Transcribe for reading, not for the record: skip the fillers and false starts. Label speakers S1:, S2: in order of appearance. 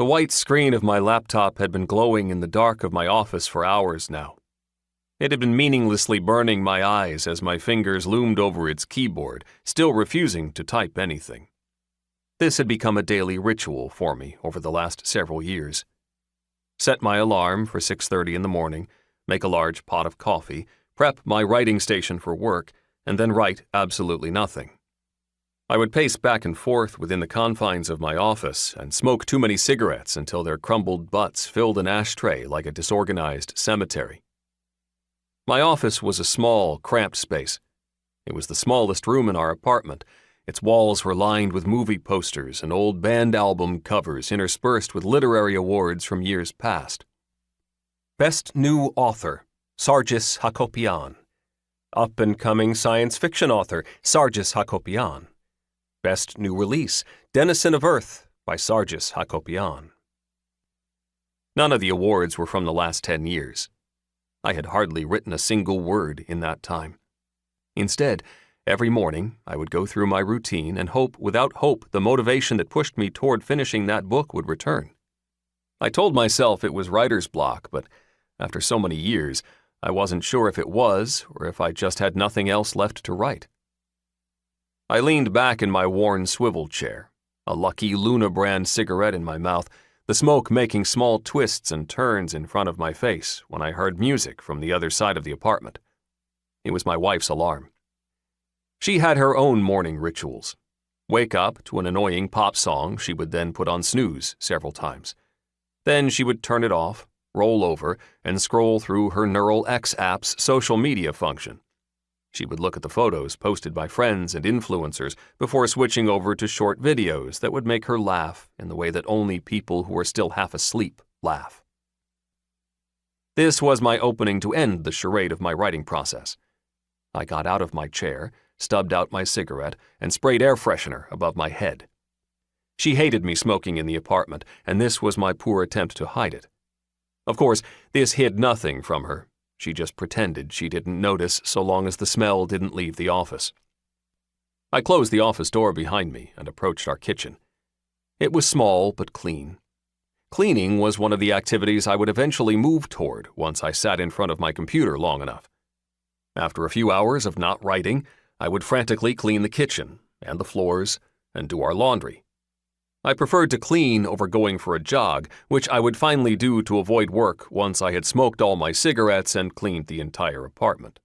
S1: The white screen of my laptop had been glowing in the dark of my office for hours now. It had been meaninglessly burning my eyes as my fingers loomed over its keyboard, still refusing to type anything. This had become a daily ritual for me over the last several years. Set my alarm for 6:30 in the morning, make a large pot of coffee, prep my writing station for work, and then write absolutely nothing. I would pace back and forth within the confines of my office and smoke too many cigarettes until their crumbled butts filled an ashtray like a disorganized cemetery. My office was a small, cramped space. It was the smallest room in our apartment. Its walls were lined with movie posters and old band album covers interspersed with literary awards from years past. Best New Author, Sargis Hakopian. Up-and-coming science fiction author, Sargis Hakopian. Best New Release, Denizen of Earth by Sargis Hakopian. None of the awards were from the last 10 years. I had hardly written a single word in that time. Instead, every morning I would go through my routine and hope without hope the motivation that pushed me toward finishing that book would return. I told myself it was writer's block, but after so many years, I wasn't sure if it was or if I just had nothing else left to write. I leaned back in my worn swivel chair, a Lucky Luna brand cigarette in my mouth, the smoke making small twists and turns in front of my face when I heard music from the other side of the apartment. It was my wife's alarm. She had her own morning rituals. Wake up to an annoying pop song she would then put on snooze several times. Then she would turn it off, roll over, and scroll through her Neural X app's social media function. She would look at the photos posted by friends and influencers before switching over to short videos that would make her laugh in the way that only people who are still half asleep laugh. This was my opening to end the charade of my writing process. I got out of my chair, stubbed out my cigarette, and sprayed air freshener above my head. She hated me smoking in the apartment, and this was my poor attempt to hide it. Of course, this hid nothing from her. She just pretended she didn't notice so long as the smell didn't leave the office. I closed the office door behind me and approached our kitchen. It was small but clean. Cleaning was one of the activities I would eventually move toward once I sat in front of my computer long enough. After a few hours of not writing, I would frantically clean the kitchen and the floors and do our laundry. I preferred to clean over going for a jog, which I would finally do to avoid work once I had smoked all my cigarettes and cleaned the entire apartment.